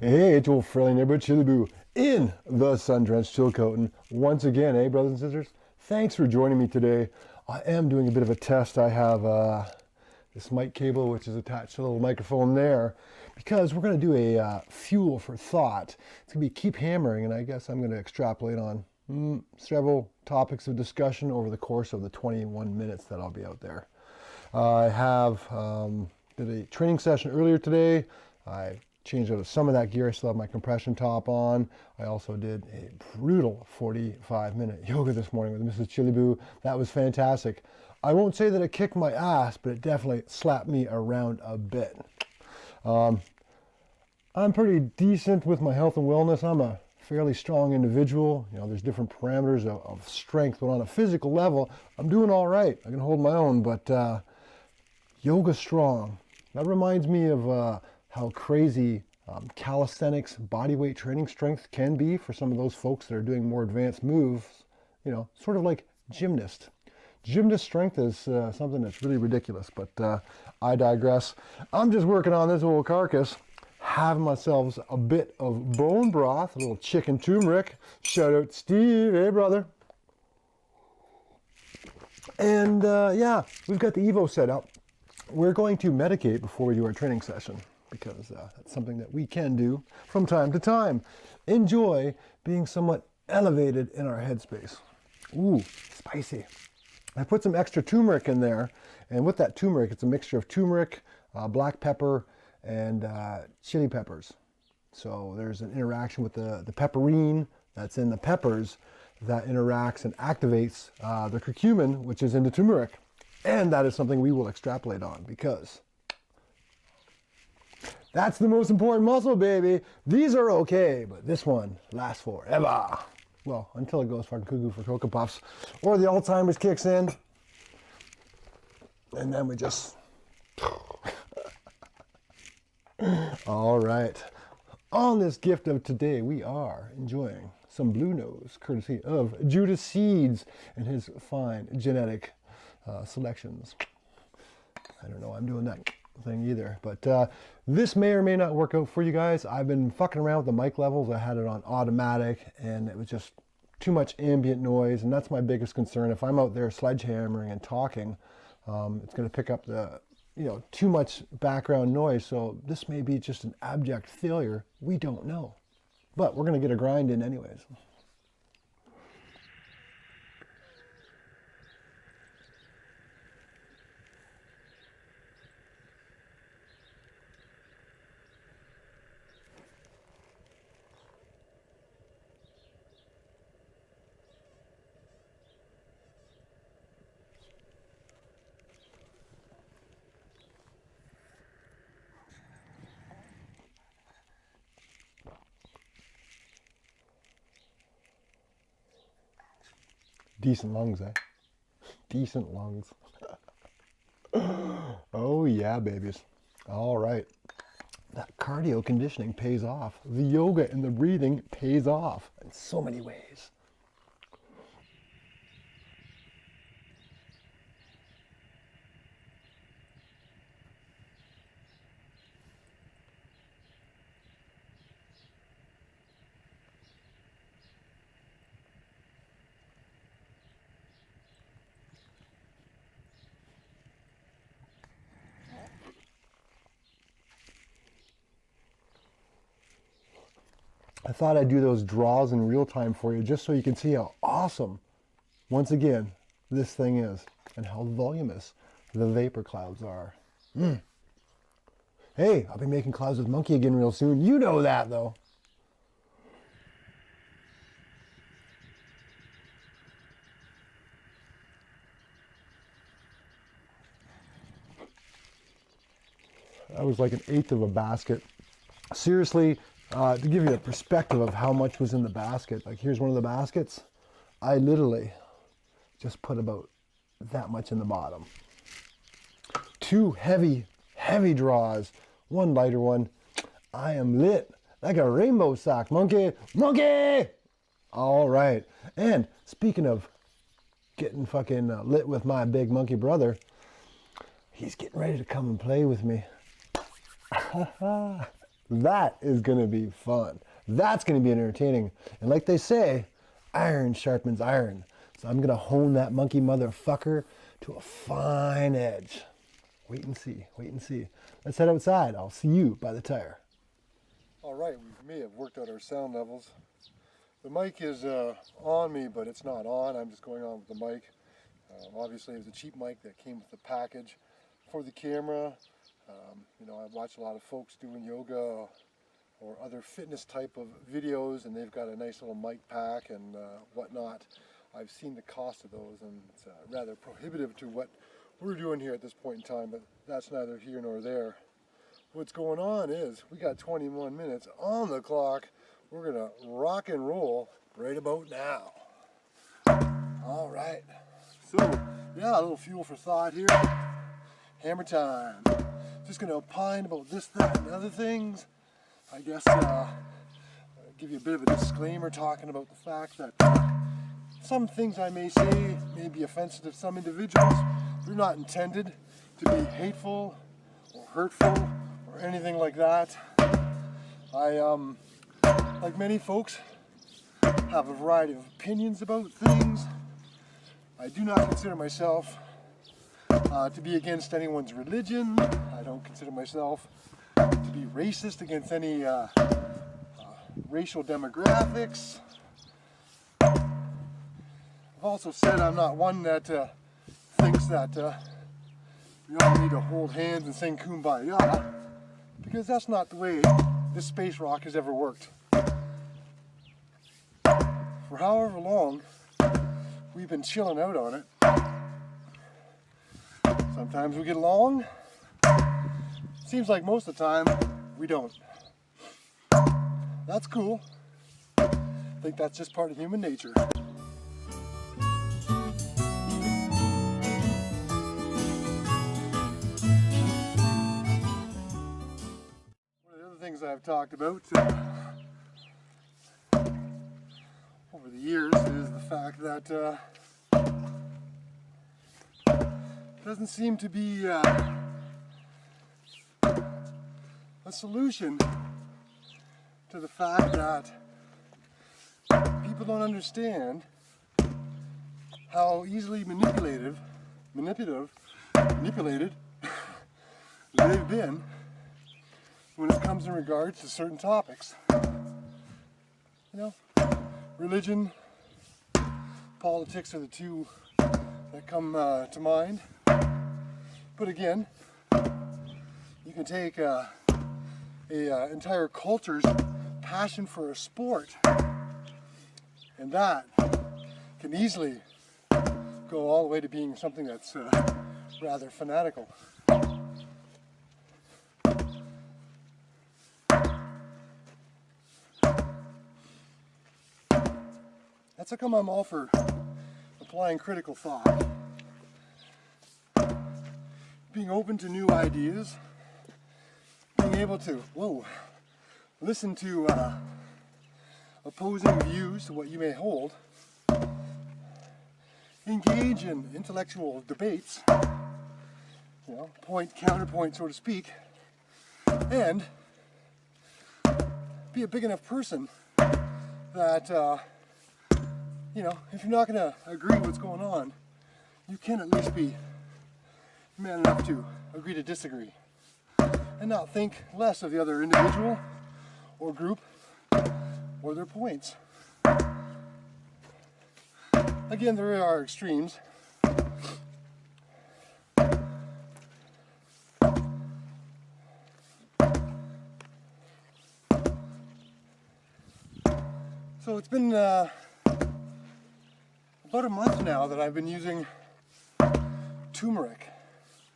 Hey, it's old friendly neighbor Chili Boo in the sun-drenched Chilcotin. Once again, hey, brothers and sisters, thanks for joining me today. I am doing a bit of a test. I have this mic cable, which is attached to a little microphone there, because we're going to do a fuel for thought. It's going to be keep hammering, and I guess I'm going to extrapolate on several topics of discussion over the course of the 21 minutes that I'll be out there. I have did a training session earlier today. I changed out of some of that gear. I still have my compression top on. I also did a brutal 45-minute yoga this morning with Mrs. Chili Boo. That was fantastic. I won't say that it kicked my ass, but it definitely slapped me around a bit. I'm pretty decent with my health and wellness. I'm a fairly strong individual. You know, there's different parameters of strength, but on a physical level, I'm doing all right. I can hold my own, but yoga strong. That reminds me of how crazy calisthenics bodyweight training strength can be for some of those folks that are doing more advanced moves, you know, sort of like gymnast. Gymnast strength is something that's really ridiculous, but I digress. I'm just working on this old carcass, having myself a bit of bone broth, a little chicken turmeric. Shout out Steve, hey brother. And yeah, we've got the Evo set up. We're going to medicate before we do our training session, because that's something that we can do from time to time. Enjoy being somewhat elevated in our headspace. Ooh, spicy. I put some extra turmeric in there, and with that turmeric, it's a mixture of turmeric, black pepper, and chili peppers. So there's an interaction with the pepperine that's in the peppers that interacts and activates the curcumin, which is in the turmeric. And that is something we will extrapolate on, because that's the most important muscle, baby. These are okay, but this one lasts forever. Well, until it goes fucking cuckoo for Cocoa Puffs, or the Alzheimer's kicks in, and then we just... All right. On this gift of today, we are enjoying some Blue Nose, courtesy of Judas Seeds and his fine genetic selections. I don't know, I'm doing that thing either, but this may or may not work out for you guys. I've been fucking around with the mic levels. I had it on automatic, and it was just too much ambient noise, and that's my biggest concern. If I'm out there sledgehammering and talking, it's going to pick up the, you know, too much background noise. So this may be just an abject failure. We don't know, but we're going to get a grind in anyways. Decent lungs, eh? Decent lungs. Oh yeah, babies. All right. That cardio conditioning pays off. The yoga and the breathing pays off in so many ways. I thought I'd do those draws in real time for you, just so you can see how awesome, once again, this thing is, and how voluminous the vapor clouds are. Hey, I'll be making clouds with Monkey again real soon. You know that, though. That was like an eighth of a basket. Seriously, to give you a perspective of how much was in the basket, like here's one of the baskets. I literally just put about that much in the bottom. Two heavy draws, one lighter one. I am lit like a rainbow sock, monkey, monkey! All right, and speaking of getting fucking lit with my big monkey brother, he's getting ready to come and play with me. That is going to be fun. That's going to be entertaining. And like they say, iron sharpens iron. So I'm going to hone that monkey motherfucker to a fine edge. Wait and see. Wait and see. Let's head outside. I'll see you by the tire. All right, we may have worked out our sound levels. The mic is on me, but it's not on. I'm just going on with the mic. Obviously, it was a cheap mic that came with the package for the camera. You know, I've watched a lot of folks doing yoga or other fitness type of videos, and they've got a nice little mic pack and whatnot. I've seen the cost of those, and it's rather prohibitive to what we're doing here at this point in time, but that's neither here nor there. What's going on is we got 21 minutes on the clock. We're gonna rock and roll right about now. All right, so yeah, a little fuel for thought here. Hammer time. Just gonna opine about this, that, and other things. I guess give you a bit of a disclaimer talking about the fact that some things I may say may be offensive to some individuals. They're not intended to be hateful or hurtful or anything like that. I like many folks, have a variety of opinions about things. I do not consider myself to be against anyone's religion. I don't consider myself to be racist against any racial demographics. I've also said I'm not one that thinks that we all need to hold hands and sing Kumbaya, because that's not the way this space rock has ever worked. For however long we've been chilling out on it, sometimes we get along. Seems like most of the time we don't. That's cool. I think that's just part of human nature. One of the other things I've talked about over the years is the fact that doesn't seem to be a solution to the fact that people don't understand how easily manipulated they've been when it comes in regards to certain topics. You know, religion, politics are the two that come to mind. But again, you can take a entire culture's passion for a sport, and that can easily go all the way to being something that's rather fanatical. That's how come I'm all for applying critical thought, being open to new ideas, being able to, listen to opposing views to what you may hold, engage in intellectual debates, you know, point, counterpoint, so to speak, and be a big enough person that, you know, if you're not going to agree with what's going on, you can at least be man enough to agree to disagree and not think less of the other individual or group or their points. Again, there are extremes. So it's been about a month now that I've been using turmeric.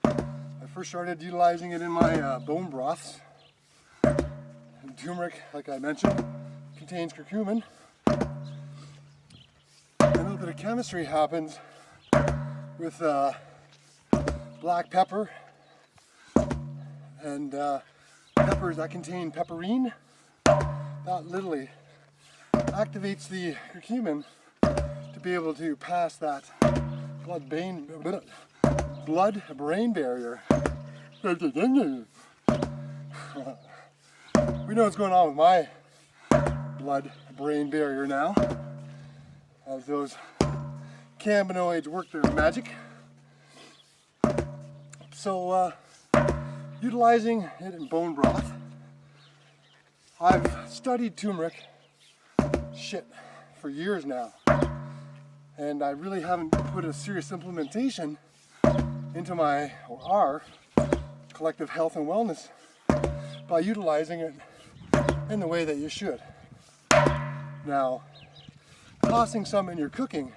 I first started utilizing it in my bone broths. And turmeric, like I mentioned, contains curcumin. A little bit of chemistry happens with black pepper and peppers that contain pepperine. That literally activates the curcumin to be able to pass that blood-brain barrier. We know what's going on with my blood-brain barrier now, as those cannabinoids work their magic. So, utilizing it in bone broth. I've studied turmeric for years now, and I really haven't put a serious implementation into our collective health and wellness by utilizing it in the way that you should. Now, tossing some in your cooking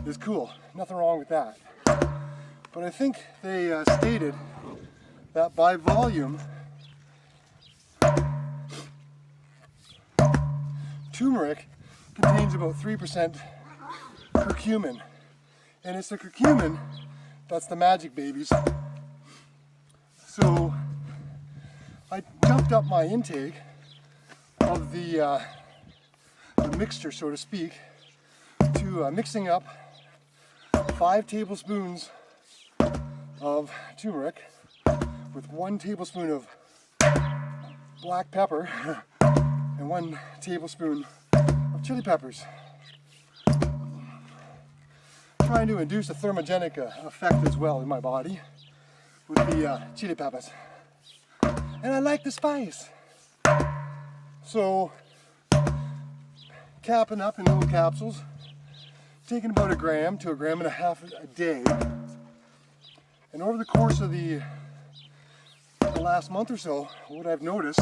is cool, nothing wrong with that. But I think they stated that by volume, turmeric contains about 3% curcumin. And it's the curcumin that's the magic babies. So I jumped up my intake of the mixture, so to speak, to mixing up 5 tablespoons of turmeric with 1 tablespoon of black pepper and 1 tablespoon of chili peppers, trying to induce a thermogenic effect as well in my body with the chili peppers. And I like the spice. So, capping up in little capsules, taking about 1 gram to 1.5 grams a day. And over the course of the last month or so, what I've noticed,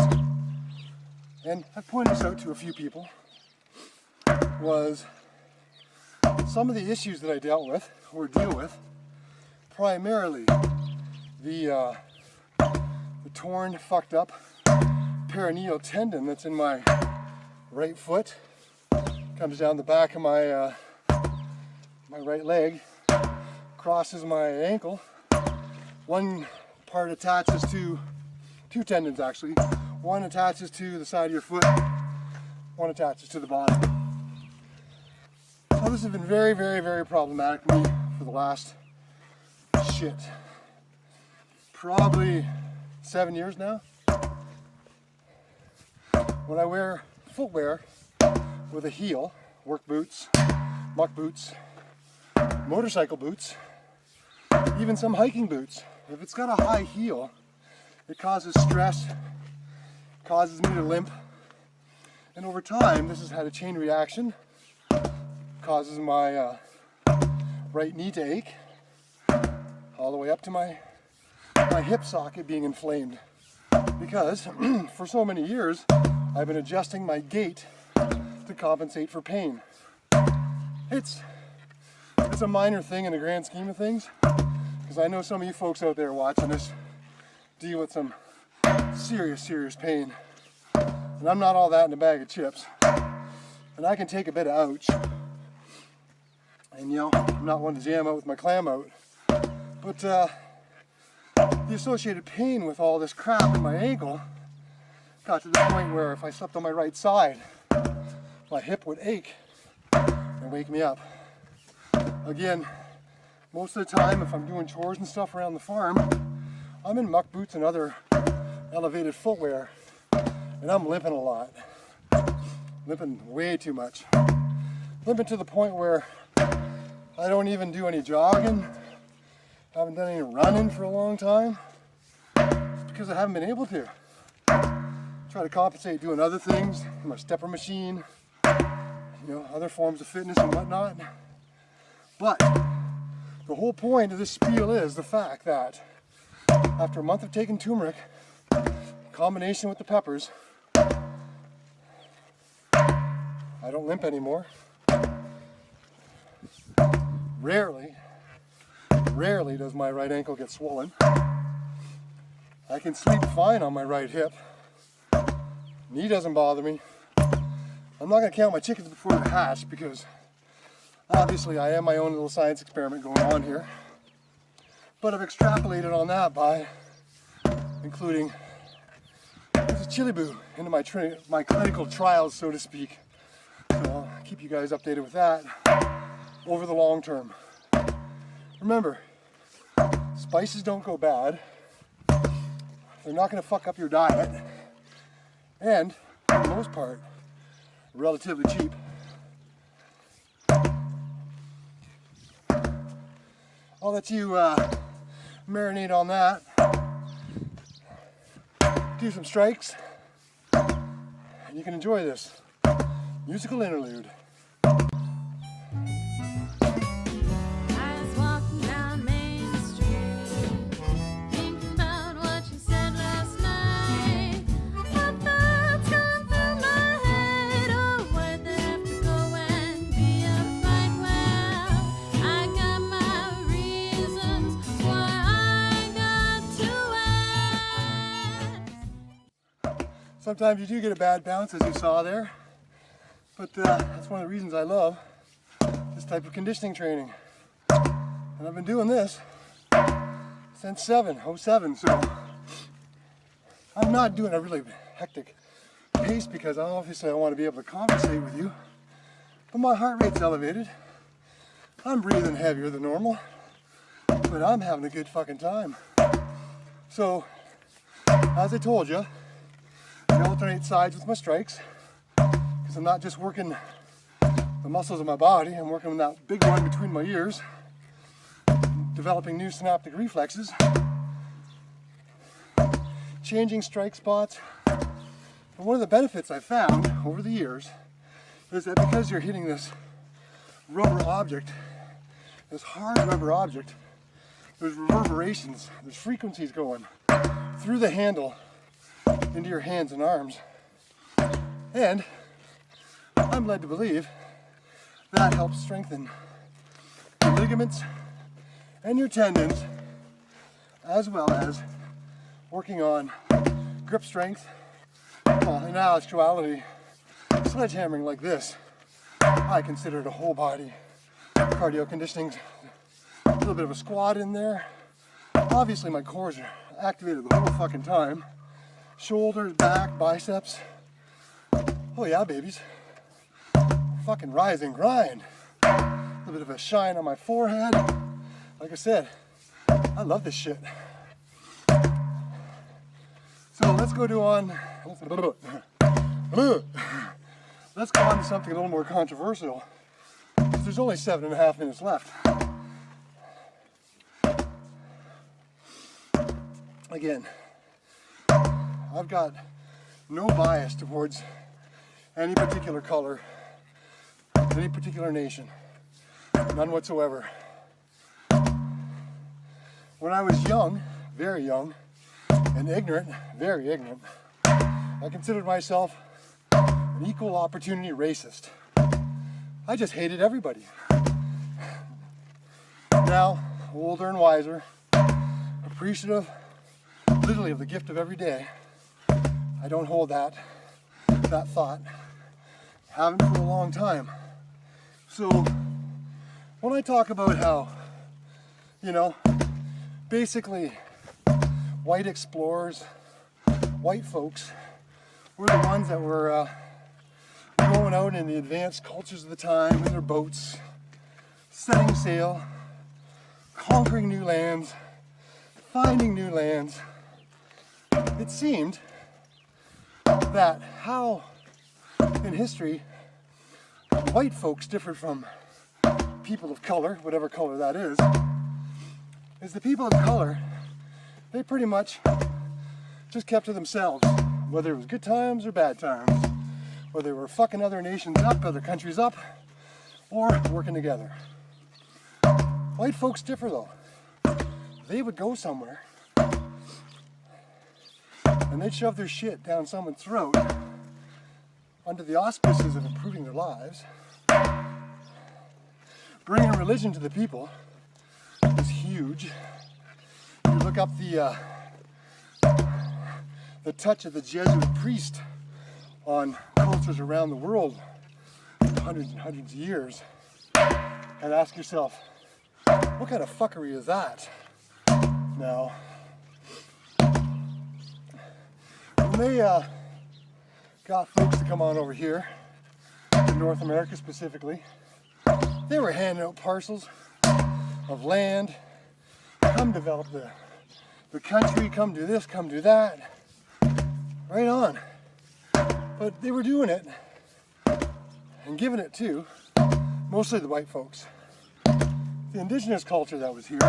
and I've pointed this out to a few people, was some of the issues that I dealt with, or deal with, primarily the torn, fucked up peroneal tendon that's in my right foot, comes down the back of my right leg, crosses my ankle. One part attaches to 2 tendons actually. One attaches to the side of your foot, one attaches to the bottom. So this has been very, very, very problematic for me for the last probably 7 years now. When I wear footwear with a heel, work boots, muck boots, motorcycle boots, even some hiking boots, if it's got a high heel, it causes stress, causes me to limp, and over time this has had a chain reaction, causes my right knee to ache, all the way up to my hip socket being inflamed, because for so many years I've been adjusting my gait to compensate for pain. It's a minor thing in the grand scheme of things, because I know some of you folks out there watching this deal with some serious, serious pain. And I'm not all that in a bag of chips. And I can take a bit of ouch. And you know, I'm not one to jam out with my clam out. But the associated pain with all this crap in my ankle got to the point where if I slept on my right side, my hip would ache and wake me up. Again, most of the time if I'm doing chores and stuff around the farm, I'm in muck boots and other elevated footwear, and I'm limping a lot. Limping way too much. Limping to the point where I don't even do any jogging. Haven't done any running for a long time. It's because I haven't been able to. Try to compensate doing other things, my stepper machine, you know, other forms of fitness and whatnot. But the whole point of this spiel is the fact that after a month of taking turmeric, in combination with the peppers, I don't limp anymore. Rarely does my right ankle get swollen. I can sleep fine on my right hip. Knee doesn't bother me. I'm not going to count my chickens before they hatch, because obviously I have my own little science experiment going on here. But I've extrapolated on that by including this chili boo into my clinical trials, so to speak. So I'll keep you guys updated with that over the long term. Remember, spices don't go bad. They're not going to fuck up your diet. and for the most part, relatively cheap. I'll let you marinate on that, do some strikes, and you can enjoy this musical interlude. Sometimes you do get a bad bounce, as you saw there, but that's one of the reasons I love this type of conditioning training. And I've been doing this since '07, so I'm not doing a really hectic pace because obviously I want to be able to conversate with you, but my heart rate's elevated. I'm breathing heavier than normal, but I'm having a good fucking time. So, as I told you, I alternate sides with my strikes because I'm not just working the muscles of my body, I'm working on that big one between my ears, developing new synaptic reflexes, changing strike spots. And one of the benefits I've found over the years is that because you're hitting this rubber object, this hard rubber object, there's reverberations, there's frequencies going through the handle into your hands and arms. And I'm led to believe that helps strengthen your ligaments and your tendons, as well as working on grip strength. Well, in actuality, sledgehammering like this, I consider it a whole body cardio conditioning. A little bit of a squat in there. Obviously my cores are activated the whole fucking time. Shoulders, back, biceps. Oh yeah, babies. Fucking rise and grind. A little bit of a shine on my forehead. Like I said, I love this shit. So let's go on to something a little more controversial, because there's only 7.5 minutes left. Again, I've got no bias towards any particular color, any particular nation, none whatsoever. When I was young, very young, and ignorant, very ignorant, I considered myself an equal opportunity racist. I just hated everybody. Now, older and wiser, appreciative, literally of the gift of every day, I don't hold that thought. Haven't for a long time. So when I talk about how, basically white explorers, white folks, were the ones that were going out in the advanced cultures of the time in their boats, setting sail, conquering new lands, finding new lands, it seemed that how in history white folks differ from people of color, whatever color that is the people of color, they pretty much just kept to themselves, whether it was good times or bad times, whether they were fucking other nations up, other countries up, or working together. White folks differ though. They would go somewhere and they'd shove their shit down someone's throat under the auspices of improving their lives. Bringing religion to the people is huge. You look up the touch of the Jesuit priest on cultures around the world, hundreds and hundreds of years, and ask yourself, what kind of fuckery is that? Now, when they got folks to come on over here, to North America specifically, they were handing out parcels of land, come develop the country, come do this, come do that. Right on. But they were doing it and giving it to mostly the white folks. The indigenous culture that was here,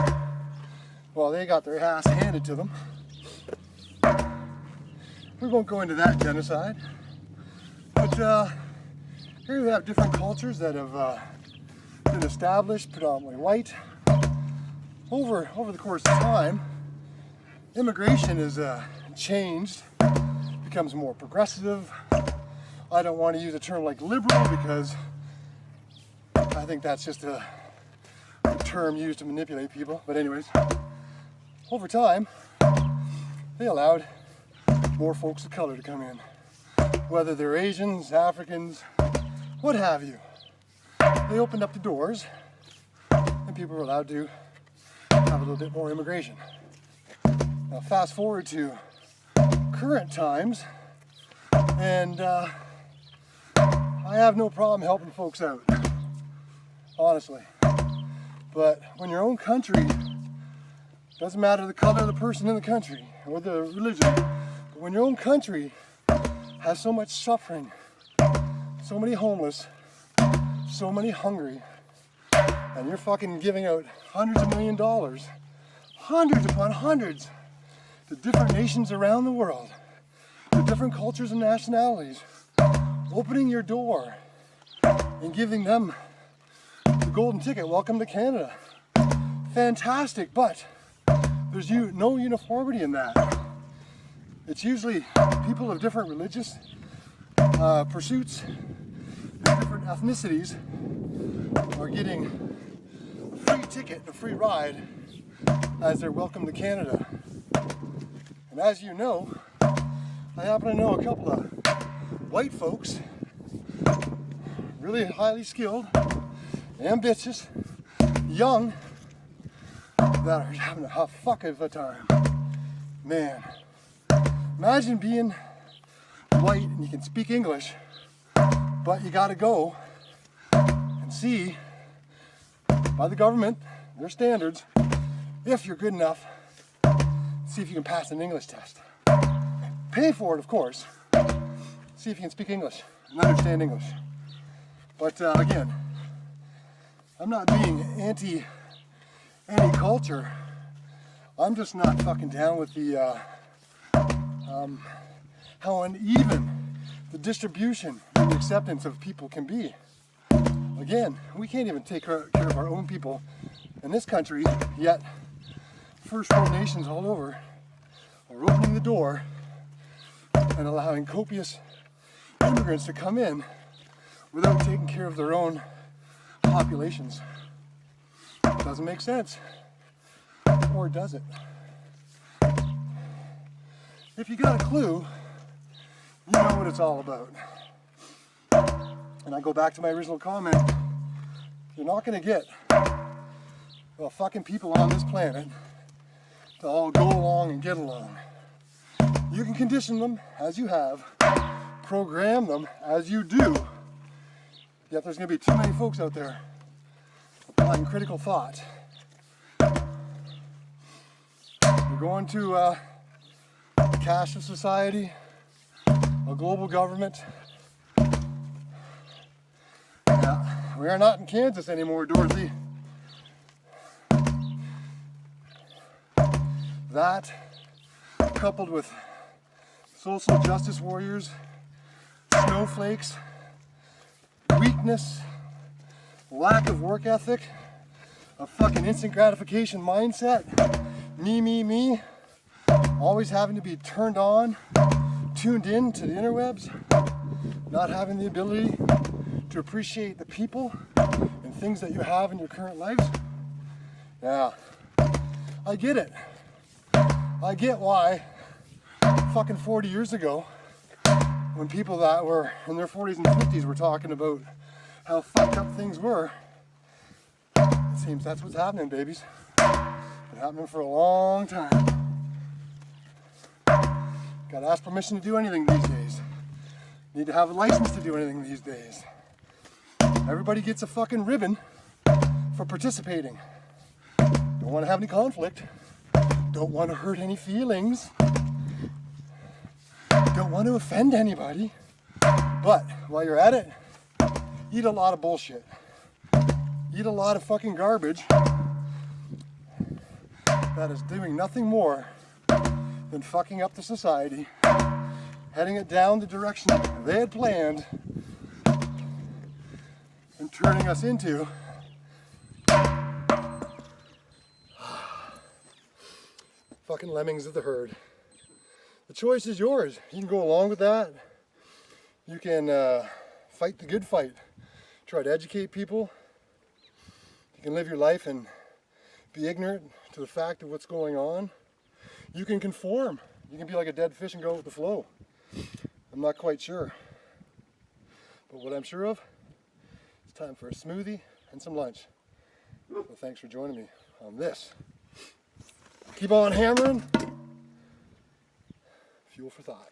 well, they got their ass handed to them. We won't go into that genocide, but here we have different cultures that have been established, predominantly white. Over the course of time, immigration has changed, becomes more progressive. I don't want to use a term like liberal because I think that's just a term used to manipulate people. But anyways, over time, they allowed more folks of color to come in, whether they're Asians, Africans, what have you. They opened up the doors and people were allowed to have a little bit more immigration. Now fast forward to current times, and I have no problem helping folks out, honestly. But when your own country, doesn't matter the color of the person in the country or the religion, but when your own country has so much suffering, so many homeless, so many hungry, and you're fucking giving out hundreds of $millions, hundreds upon hundreds, to different nations around the world, to different cultures and nationalities, opening your door and giving them the golden ticket, welcome to Canada. Fantastic, but there's no uniformity in that. It's usually people of different religious pursuits, different ethnicities are getting a free ticket, a free ride as they're welcome to Canada. And as you know, I happen to know a couple of white folks, really highly skilled, ambitious, young, that are having a fuck of a time. Man, imagine being white and you can speak English, but you gotta go and see by the government, their standards, if you're good enough, see if you can pass an English test. Pay for it, of course. See if you can speak English and understand English. But again, I'm not being anti any culture. I'm just not fucking down with the how uneven the distribution and the acceptance of people can be. Again, we can't even take care of our own people in this country, yet first world nations all over are opening the door and allowing copious immigrants to come in without taking care of their own populations. It doesn't make sense. Or does it? If you got a clue, you know what it's all about. And I go back to my original comment. You're not going to get the fucking people on this planet to all go along and get along. You can condition them as you have, program them as you do, yet there's going to be too many folks out there applying critical thought. We're going to a cashless society, a global government. We are not in Kansas anymore, Dorothy. That, coupled with social justice warriors, snowflakes, weakness, lack of work ethic, a fucking instant gratification mindset, me, always having to be turned on, tuned in to the interwebs, not having the ability to appreciate the people and things that you have in your current lives. Yeah, I get it. I get why fucking 40 years ago, when people that were in their 40s and 50s were talking about how fucked up things were, it seems that's what's happening, babies. Been happening for a long time. Gotta ask permission to do anything these days. Need to have a license to do anything these days. Everybody gets a fucking ribbon for participating. Don't want to have any conflict. Don't want to hurt any feelings. Don't want to offend anybody. But while you're at it, eat a lot of bullshit. Eat a lot of fucking garbage that is doing nothing more than fucking up the society, heading it down the direction they had planned, and turning us into fucking lemmings of the herd. The choice is yours. You can go along with that. You can fight the good fight. Try to educate people. You can live your life and be ignorant to the fact of what's going on. You can conform. You can be like a dead fish and go with the flow. I'm not quite sure. But what I'm sure of, it's time for a smoothie and some lunch. So thanks for joining me on this. Keep on hammering. Fuel for thought.